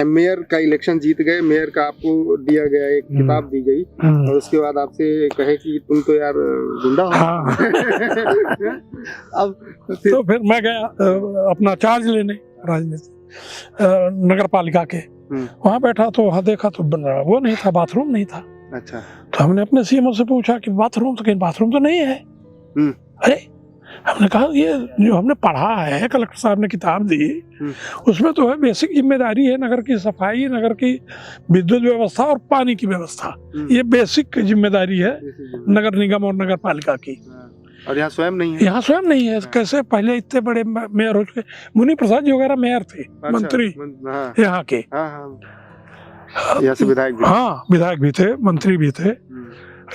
Mayor का election जीत गए, mayor का आपको दिया गया एक किताब दी गई और उसके बाद आपसे कहे कि तुम तो यार गुंडा हो। हाँ। अब तो फिर मैं गया अपना चार्ज लेने राजनीति नगर पालिका के। वहाँ बैठा तो वहाँ देखा तो वो नहीं था, बाथरूम नहीं था। अच्छा। तो हमने अपने सीएमओ से पूछा कि बाथरूम तो, कहीं बाथरूम तो नहीं है। अरे हमने कहा ये जो हमने पढ़ा है, कलेक्टर साहब ने किताब दी, उसमें तो है बेसिक जिम्मेदारी है नगर की सफाई, नगर की विद्युत व्यवस्था और पानी की व्यवस्था, ये बेसिक जिम्मेदारी है नगर निगम और नगर पालिका की। और यहाँ स्वयं नहीं है। यहाँ स्वयं नहीं है। कैसे पहले इतने बड़े मेयर हो चुके, मुनि प्रसाद जी वगैरह मेयर थे। अच्छा, मंत्री यहाँ के। यहाँ से विधायक भी। हाँ, विधायक भी थे, मंत्री भी थे,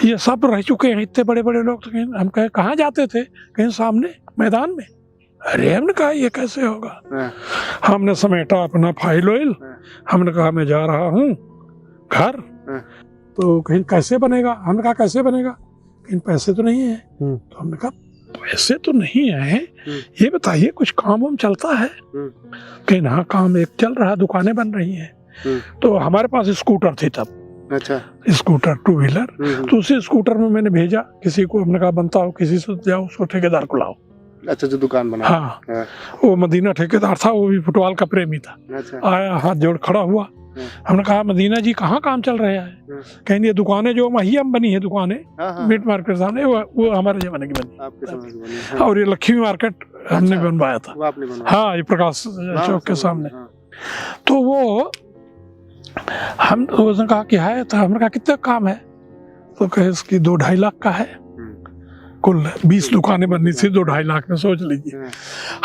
ये सब रह चुके हैं इतने बड़े बड़े लोग। तो हम कहे कहाँ जाते थे? कहीं सामने मैदान में। अरे हमने कहा ये कैसे होगा। हमने समेटा अपना फाइल ऑइल, हमने कहा मैं जा रहा हूँ घर। तो कहीं कैसे बनेगा? हमने कहा कैसे बनेगा? कहीं पैसे तो नहीं है। तो हमने कहा पैसे तो नहीं है, ये बताइए कुछ काम वाम चलता है? कहीं हाँ, काम एक चल रहा है, दुकानें बन रही हैं। तो हमारे पास स्कूटर थी तब। अच्छा। Scooter 2 wheeler. तो उसी स्कूटर में मैंने भेजा किसी को, हमने कहा बनता हो किसी से जाओ, उसको ठेकेदार को लाओ। अच्छा, जो दुकान बना। हाँ, वो मदीना ठेकेदार था, वो भी फुटबॉल का प्रेमी था। अच्छा। आया, हाथ जोड़ खड़ा हुआ। हमने कहा मदीना जी कहाँ काम चल रहा है? कहेंगे दुकानें जो महियम बनी है, दुकानें मीट मार्केट सामने, वो हमारे जमाने की बनी। और ये लक्ष्मी मार्केट हमने बनवाया था। हाँ, ये प्रकाश चौक के सामने। तो वो हम उसने कहा कि है, तो हमने कहा कितने काम है? तो कहे इसकी 2-2.5 लाख का है। कुल 20 दुकानें बननी थी, 2-2.5 लाख में, सोच लीजिए।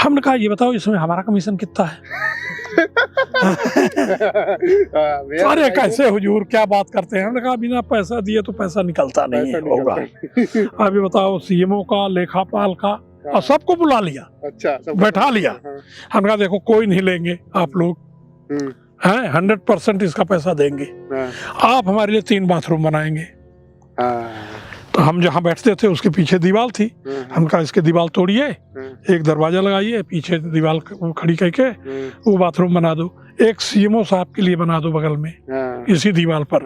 हमने कहा ये बताओ इसमें हमारा कमीशन कितना है? अरे कैसे हुजूर क्या बात करते हैं? हमने कहा बिना पैसा दिए तो पैसा निकलता नहीं होगा। अभी बताओ सीएमओ का, लेखापाल का, और सबको बुला लिया। अच्छा, बैठा लिया। हमने कहा देखो कोई नहीं लेंगे आप लोग हैं, 100% इसका पैसा देंगे। आप हमारे लिए 3 बाथरूम बनाएंगे। तो हम जहाँ बैठते थे उसके पीछे दीवार थी। हम कहा इसके दीवार तोड़िए, एक दरवाजा लगाइए, पीछे दीवार खड़ी करके वो बाथरूम बना दो। एक सीएमओ साहब के लिए बना दो बगल में इसी दीवार पर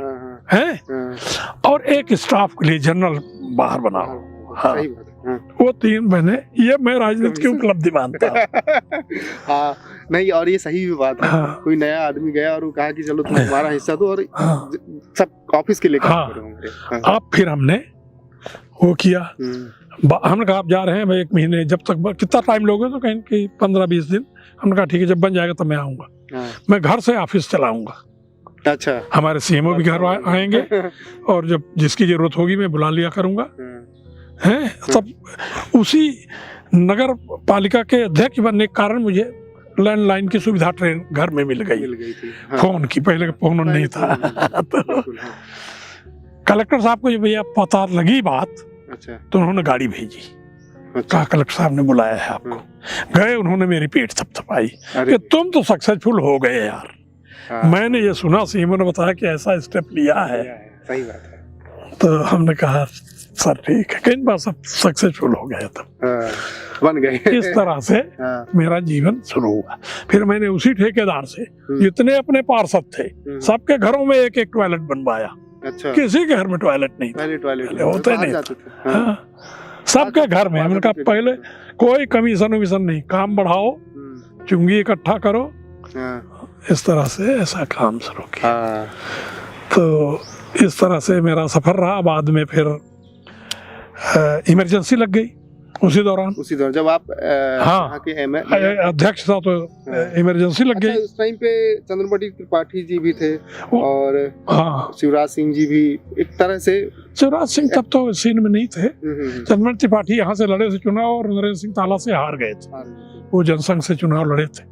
है, और एक स्टाफ के लिए जनरल बाहर बनाओ। हाँ, वो 3 महीने, ये मैं राजनीति की उपलब्धि मानता हूँ। हाँ, नहीं, और ये सही भी बात है। हाँ। कोई नया आदमी गया और वो कहा कि चलो तुम हमारा हिस्सा दो, और सब ऑफिस के लिए काम करोगे। अब फिर हमने वो किया। हमने कहा आप जा रहे हैं भाई 1 महीने, जब तक कितना टाइम लोगे? तो कहीं कि 15-20 दिन। हमने कहा ठीक है, जब बन जाएगा तब मैं आऊँगा। मैं घर से ऑफिस चलाऊंगा। अच्छा। हमारे सीएमओ भी घर आएंगे, और जब जिसकी जरूरत होगी मैं बुला लिया करूँगा। हैं, तब उसी नगर पालिका के अध्यक्ष बनने के कारण मुझे लैंडलाइन की सुविधा ट्रेन घर में मिल गई थी। फोन की, पहले फोन नहीं था। तो कलेक्टर साहब को जब भैया पता लगी बात, तो उन्होंने गाड़ी भेजी। कहा कलेक्टर साहब ने बुलाया है आपको। गए, उन्होंने मेरी पीठ थपथपाई कि तुम तो सक्सेसफुल हो गए यार। मैंने ये सुना, सीएमओ ने बताया कि ऐसा स्टेप लिया है। सही बात है। तो हमने कहा सर ठीक है, कई बार सब सक्सेसफुल हो गए, तब बन गए। इस तरह से मेरा जीवन शुरू हुआ। फिर मैंने उसी ठेकेदार से जितने अपने पार्षद थे सबके घरों में एक टॉयलेट बनवाया। अच्छा। किसी के घर में टॉयलेट नहीं था, पहले होते नहीं था। सबके घर में। हमने कहा पहले कोई कमीशन वमीशन नहीं, काम बढ़ाओ, चुंगी इकट्ठा करो, इस तरह से ऐसा काम शुरू किया। तो इस तरह से मेरा सफर रहा। बाद में फिर इमरजेंसी लग गई उसी दौरान जब आप हाँ अध्यक्ष था, तो इमरजेंसी लग गई। उस टाइम पे चंद्रमणि त्रिपाठी जी भी थे, और हाँ शिवराज सिंह जी भी एक तरह से। शिवराज सिंह तब तो सीन में नहीं थे। चंद्रमणि त्रिपाठी यहाँ से लड़े थे चुनाव, और नरेंद्र सिंह ताला से हार गए थे। वो जनसंघ से चुनाव लड़े थे।